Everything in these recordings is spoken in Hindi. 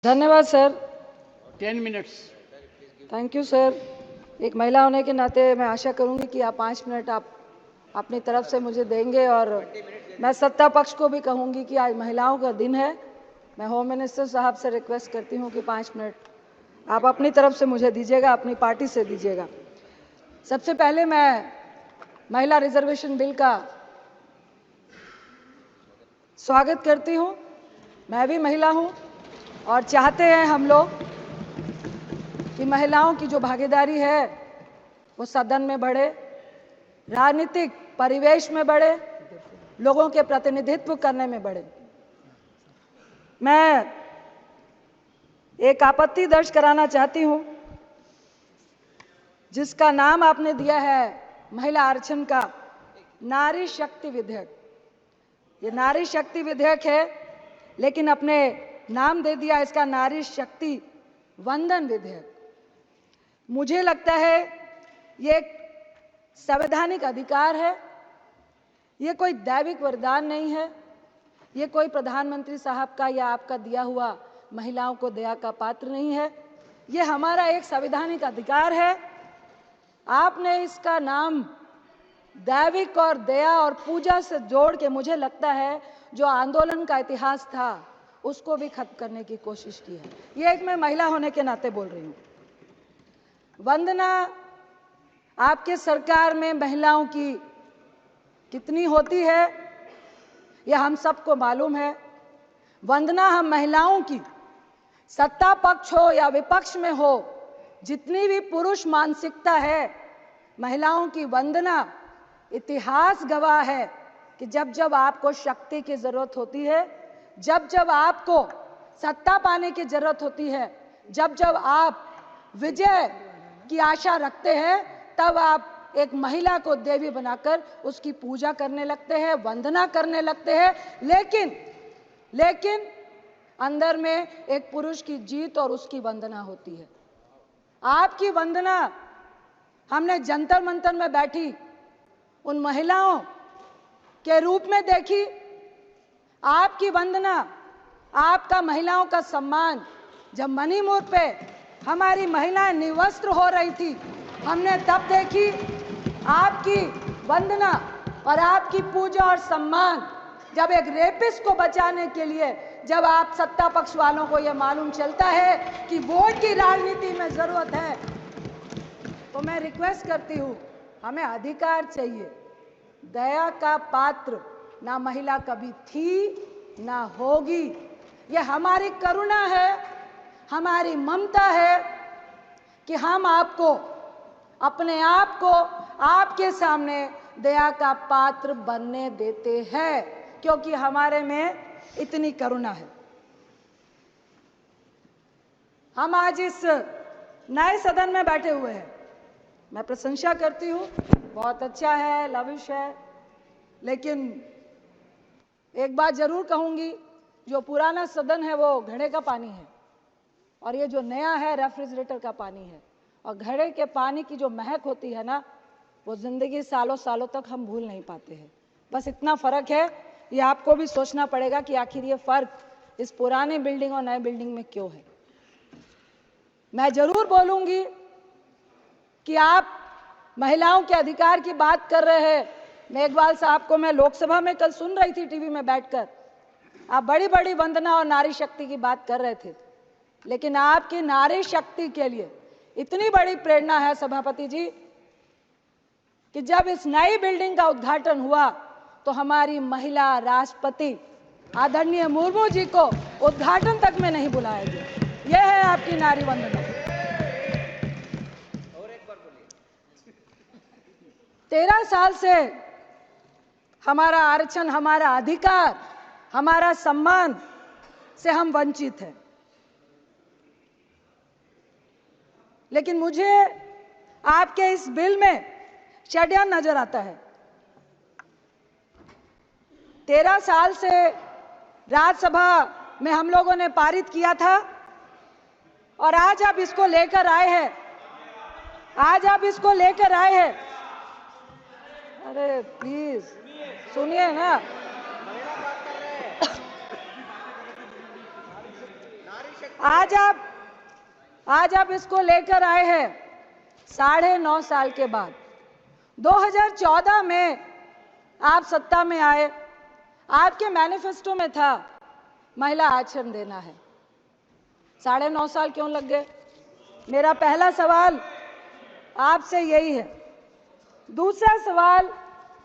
धन्यवाद sir. 10 minutes. Thank you sir. एक महिला होने के नाते मैं आशा करूंगी कि आप 5 मिनट आप अपनी तरफ से मुझे देंगे और मैं सत्ता पक्ष को भी कहूंगी कि आज महिलाओं का दिन है। मैं होम मिनिस्टर साहब से रिक्वेस्ट करती हूं कि 5 मिनट आप अपनी तरफ से मुझे दीजिएगा, अपनी पार्टी से दीजिएगा। सबसे पहले मैं महिला रिजर्वेशन बिल का स्वागत करती हूं। मैं भी महिला हूं और चाहते हैं हम लोग कि महिलाओं की जो भागीदारी है वो सदन में बढ़े, राजनीतिक परिवेश में बढ़े, लोगों के प्रतिनिधित्व करने में बढ़े। मैं एक आपत्ति दर्ज कराना चाहती हूं जिसका नाम आपने दिया है महिला आरक्षण का, नारी शक्ति विधेयक। ये नारी शक्ति विधेयक है, लेकिन अपने नाम दे दिया इसका नारी शक्ति वंदन विधेयक। मुझे लगता है ये एक संवैधानिक अधिकार है, ये कोई दैविक वरदान नहीं है, ये कोई प्रधानमंत्री साहब का या आपका दिया हुआ महिलाओं को दया का पात्र नहीं है। ये हमारा एक संवैधानिक अधिकार है। आपने इसका नाम दैविक और दया और पूजा से जोड़ के मुझे लगता है जो आंदोलन का इतिहास था उसको भी खत्म करने की कोशिश की है। ये एक मैं महिला होने के नाते बोल रही हूं। वंदना, आपके सरकार में महिलाओं की कितनी होती है यह हम सबको मालूम है। वंदना हम महिलाओं की सत्ता पक्ष हो या विपक्ष में हो, जितनी भी पुरुष मानसिकता है, महिलाओं की वंदना इतिहास गवाह है कि जब जब आपको शक्ति की जरूरत होती है, जब जब आपको सत्ता पाने की जरूरत होती है, जब जब आप विजय की आशा रखते हैं, तब आप एक महिला को देवी बनाकर उसकी पूजा करने लगते हैं, वंदना करने लगते हैं। लेकिन अंदर में एक पुरुष की जीत और उसकी वंदना होती है। आपकी वंदना हमने जंतर मंतर में बैठी उन महिलाओं के रूप में देखी। आपकी वंदना, आपका महिलाओं का सम्मान जब मणिपुर पे हमारी महिलाएं निवस्त्र हो रही थी, हमने तब देखी। आपकी वंदना और आपकी पूजा और सम्मान जब एक रेपिस्ट को बचाने के लिए, जब आप सत्ता पक्ष वालों को यह मालूम चलता है कि वोट की राजनीति में जरूरत है, तो मैं रिक्वेस्ट करती हूं, हमें अधिकार चाहिए। दया का पात्र ना महिला कभी थी ना होगी। यह हमारी करुणा है, हमारी ममता है कि हम आपको, अपने आप को आपके सामने दया का पात्र बनने देते हैं, क्योंकि हमारे में इतनी करुणा है। हम आज इस नए सदन में बैठे हुए हैं, मैं प्रशंसा करती हूँ, बहुत अच्छा है, लविश है। लेकिन एक बात जरूर कहूंगी, जो पुराना सदन है वो घड़े का पानी है और ये जो नया है रेफ्रिजरेटर का पानी है। और घड़े के पानी की जो महक होती है ना, वो जिंदगी सालों सालों तक हम भूल नहीं पाते हैं। बस इतना फर्क है, ये आपको भी सोचना पड़ेगा कि आखिर ये फर्क इस पुराने बिल्डिंग और नए बिल्डिंग में क्यों है। मैं जरूर बोलूंगी कि आप महिलाओं के अधिकार की बात कर रहे हैं। मेघवाल साहब को मैं लोकसभा में कल सुन रही थी टीवी में बैठकर, आप बड़ी बड़ी वंदना और नारी शक्ति की बात कर रहे थे, लेकिन आपकी नारी शक्ति के लिए इतनी बड़ी प्रेरणा है सभापति जी कि जब इस नई बिल्डिंग का उद्घाटन हुआ तो हमारी महिला राष्ट्रपति आदरणीय मुर्मू जी को उद्घाटन तक में नहीं बुलाया गया। यह है आपकी नारी वंदना। 13 साल से हमारा आरक्षण, हमारा अधिकार, हमारा सम्मान से हम वंचित हैं। लेकिन मुझे आपके इस बिल में षड्यंत्र नजर आता है। 13 साल से राज्यसभा में हम लोगों ने पारित किया था और आज आप इसको लेकर आए हैं, अरे प्लीज सुनिए ना। आज आप इसको लेकर आए हैं 9.5 साल के बाद। 2014 में आप सत्ता में आए, आपके मैनिफेस्टो में था महिला आरक्षण देना है। 9.5 साल क्यों लग गए? मेरा पहला सवाल आपसे यही है। दूसरा सवाल,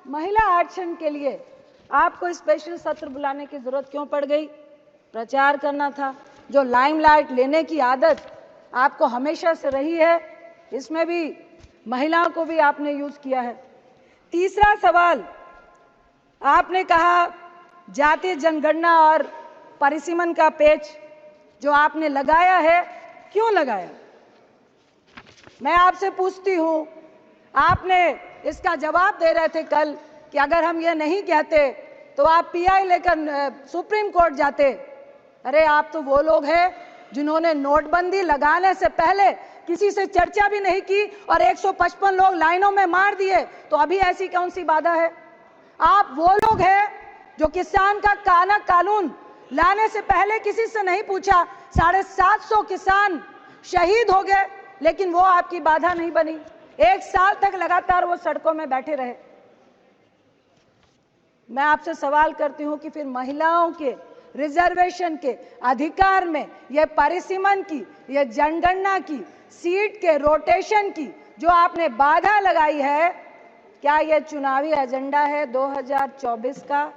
महिला आरक्षण के लिए आपको स्पेशल सत्र बुलाने की जरूरत क्यों पड़ गई? प्रचार करना था। जो लाइमलाइट लेने की आदत आपको हमेशा से रही है, इसमें भी महिलाओं को भी आपने यूज किया है। तीसरा सवाल, आपने कहा जातीय जनगणना और परिसीमन का पेच जो आपने लगाया है, क्यों लगाया? मैं आपसे पूछती हूं, आपने इसका जवाब दे रहे थे कल कि अगर हम ये नहीं कहते तो आप पीआई लेकर सुप्रीम कोर्ट जाते। अरे आप तो वो लोग हैं जिन्होंने नोटबंदी लगाने से पहले किसी से चर्चा भी नहीं की और 155 लोग लाइनों में मार दिए, तो अभी ऐसी कौन सी बाधा है? आप वो लोग हैं जो किसान का काला कानून लाने से पहले किसी से नहीं पूछा, 750 किसान शहीद हो गए, लेकिन वो आपकी बाधा नहीं बनी। 1 साल तक लगातार वो सड़कों में बैठे रहे। मैं आपसे सवाल करती हूं कि फिर महिलाओं के रिजर्वेशन के अधिकार में ये परिसीमन की, ये जनगणना की, सीट के रोटेशन की जो आपने बाधा लगाई है, क्या ये चुनावी एजेंडा है 2024 का,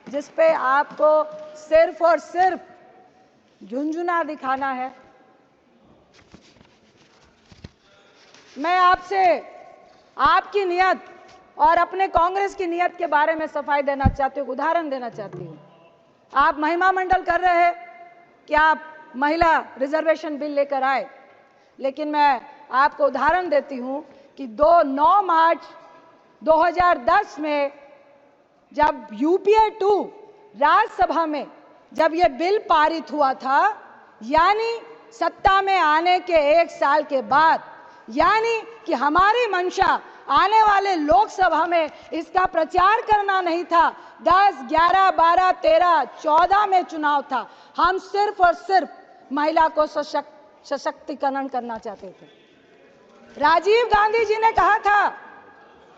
जिस पे आपको सिर्फ और सिर्फ झुंझुना दिखाना है? मैं आपसे आपकी नियत और अपने कांग्रेस की नियत के बारे में सफाई देना चाहती हूँ, उदाहरण देना चाहती हूँ। आप महिमा मंडल कर रहे हैं कि आप महिला रिजर्वेशन बिल लेकर आए, लेकिन मैं आपको उदाहरण देती हूं कि 9 मार्च 2010 में जब यूपीए 2 राज्यसभा में जब यह बिल पारित हुआ था, यानी सत्ता में आने के 1 साल के बाद, यानी कि हमारी मंशा आने वाले लोकसभा में इसका प्रचार करना नहीं था। 10, 11, 12, 13, 14 में चुनाव था। हम सिर्फ और सिर्फ महिला को सशक्तिकरण करना चाहते थे। राजीव गांधी जी ने कहा था,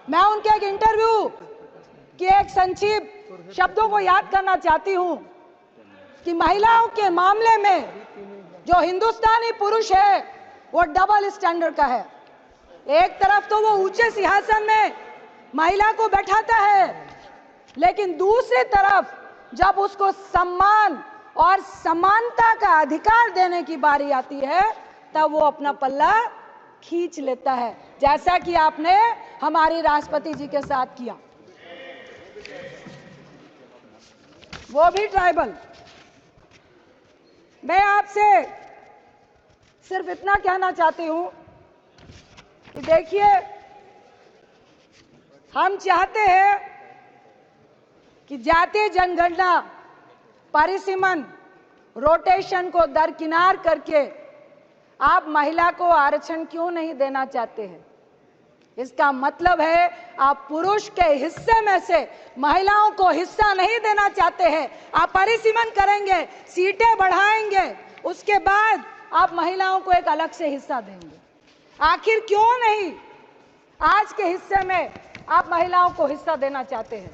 मैं उनके एक इंटरव्यू की एक संक्षिप्त शब्दों को याद करना चाहती हूं कि महिलाओं के मामले में जो हिंदुस्तानी पुरुष है वो डबल स्टैंडर्ड का है। एक तरफ तो वो ऊंचे सिंहासन में महिला को बैठाता है, लेकिन दूसरी तरफ जब उसको सम्मान और समानता का अधिकार देने की बारी आती है, तब वो अपना पल्ला खींच लेता है, जैसा कि आपने हमारी राष्ट्रपति जी के साथ किया, वो भी ट्राइबल। मैं आपसे सिर्फ इतना कहना चाहती हूं कि देखिए, हम चाहते हैं कि जातीय जनगणना, परिसीमन, रोटेशन को दरकिनार करके आप महिला को आरक्षण क्यों नहीं देना चाहते हैं? इसका मतलब है आप पुरुष के हिस्से में से महिलाओं को हिस्सा नहीं देना चाहते हैं। आप परिसीमन करेंगे, सीटें बढ़ाएंगे, उसके बाद आप महिलाओं को एक अलग से हिस्सा देंगे। आखिर क्यों नहीं आज के हिस्से में आप महिलाओं को हिस्सा देना चाहते हैं?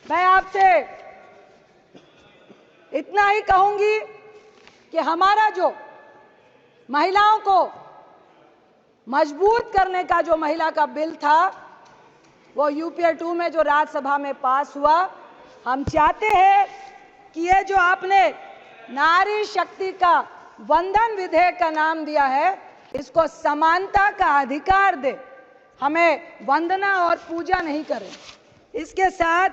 मैं आपसे इतना ही कहूंगी कि हमारा जो महिलाओं को मजबूत करने का जो महिला का बिल था, वो यूपीए 2 में जो राज्यसभा में पास हुआ, हम चाहते हैं कि ये जो आपने नारी शक्ति का वंदन विधेयक का नाम दिया है, इसको समानता का अधिकार दे, हमें वंदना और पूजा नहीं करें। इसके साथ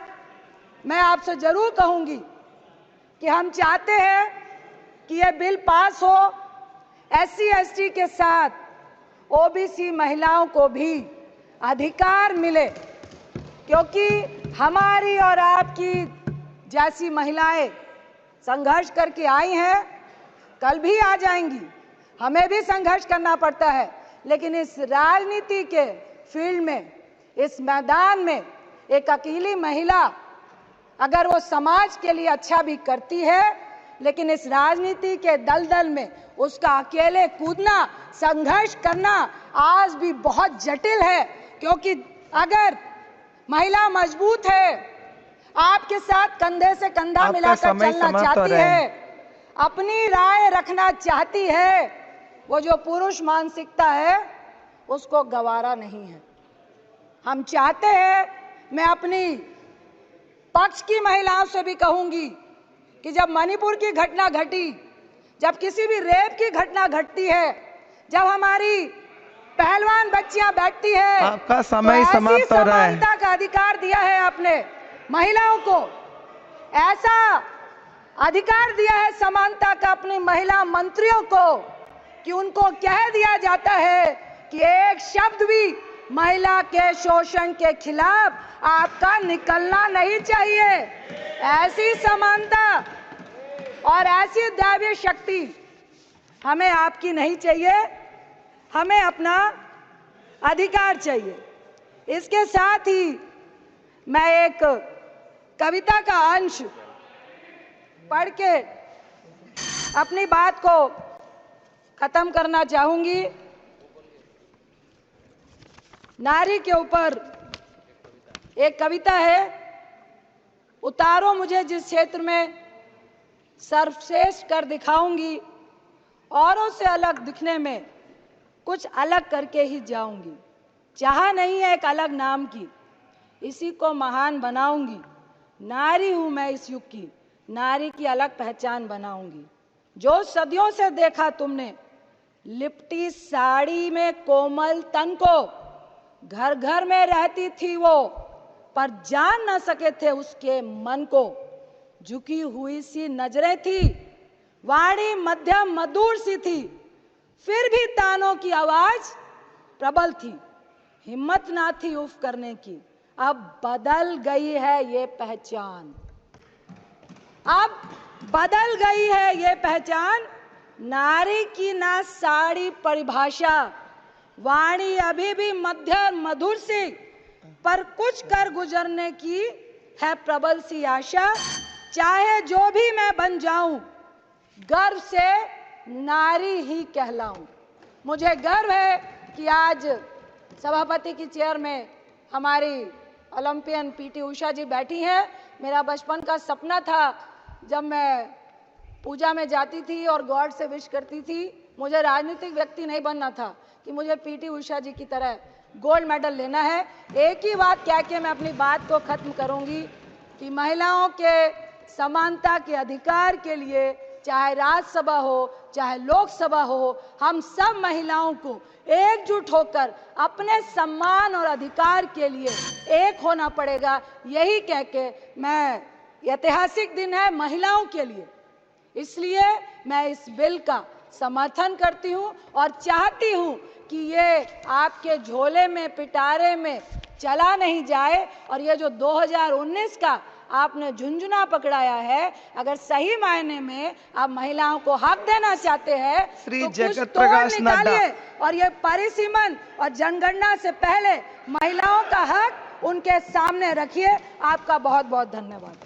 मैं आपसे जरूर कहूंगी कि हम चाहते हैं कि यह बिल पास हो, SC ST के साथ ओबीसी महिलाओं को भी अधिकार मिले, क्योंकि हमारी और आपकी जैसी महिलाएं संघर्ष करके आई हैं, कल भी आ जाएंगी। हमें भी संघर्ष करना पड़ता है, लेकिन इस राजनीति के फील्ड में, इस मैदान में एक अकेली महिला अगर वो समाज के लिए अच्छा भी करती है, लेकिन इस राजनीति के दलदल में उसका अकेले कूदना, संघर्ष करना आज भी बहुत जटिल है। क्योंकि अगर महिला मजबूत है, आपके साथ कंधे से कंधा मिलाकर चलना चाहती है, अपनी राय रखना चाहती है, वो जो पुरुष मानसिकता है उसको गवारा नहीं है। हम चाहते हैं, मैं अपनी पक्ष की महिलाओं से भी कहूंगी कि जब मणिपुर की घटना घटी, जब किसी भी रेप की घटना घटती है, जब हमारी पहलवान बच्चियां बैठती है, आपका समय समाप्त हो रहा है। समानता का अधिकार दिया है आपने महिलाओं को, ऐसा अधिकार दिया है समानता का अपनी महिला मंत्रियों को कि उनको कह दिया जाता है कि एक शब्द भी महिला के शोषण के खिलाफ आपका निकलना नहीं चाहिए। ऐसी समानता और ऐसी दैवीय शक्ति हमें आपकी नहीं चाहिए, हमें अपना अधिकार चाहिए। इसके साथ ही मैं एक कविता का अंश पढ़ के अपनी बात को खत्म करना चाहूंगी। नारी के ऊपर एक कविता है, उतारो मुझे जिस क्षेत्र में सर्वश्रेष्ठ कर दिखाऊंगी, औरों से अलग दिखने में कुछ अलग करके ही जाऊंगी। चाह नहीं है एक अलग नाम की, इसी को महान बनाऊंगी। नारी हूं मैं इस युग की, नारी की अलग पहचान बनाऊंगी। जो सदियों से देखा तुमने लिपटी साड़ी में कोमल तन को, घर घर में रहती थी वो पर जान न सके थे उसके मन को। झुकी हुई सी नजरें थी, वाणी मध्यम मधुर सी थी, फिर भी तानों की आवाज प्रबल थी। हिम्मत ना थी उफ करने की, अब बदल गई है ये पहचान। अब बदल गई है ये पहचान, नारी की ना साड़ी परिभाषा, वाणी अभी भी मध्यम मधुर सी, पर कुछ कर गुजरने की है प्रबल सी आशा। चाहे जो भी मैं बन जाऊं, गर्व से नारी ही कहलाऊं। मुझे गर्व है कि आज सभापति की चेयर में हमारी ओलंपियन पीटी उषा जी बैठी हैं। मेरा बचपन का सपना था, जब मैं पूजा में जाती थी और गॉड से विश करती थी, मुझे राजनीतिक व्यक्ति नहीं बनना था कि मुझे पीटी उषा जी की तरह गोल्ड मेडल लेना है। एक ही बात कह के मैं अपनी बात को खत्म करूंगी कि महिलाओं के समानता के अधिकार के लिए, चाहे राज्यसभा हो चाहे लोकसभा हो, हम सब महिलाओं को एकजुट होकर अपने सम्मान और अधिकार के लिए एक होना पड़ेगा। यही कह के मैं, ऐतिहासिक दिन है महिलाओं के लिए, इसलिए मैं इस बिल का समर्थन करती हूं और चाहती हूं कि ये आपके झोले में पिटारे में चला नहीं जाए। और ये जो 2019 का आपने झुंझुना पकड़ाया है, अगर सही मायने में आप महिलाओं को हक देना चाहते हैं तो कुछ तोड़ निकालिए और ये परिसीमन और जनगणना से पहले महिलाओं का हक उनके सामने रखिए। आपका बहुत बहुत धन्यवाद।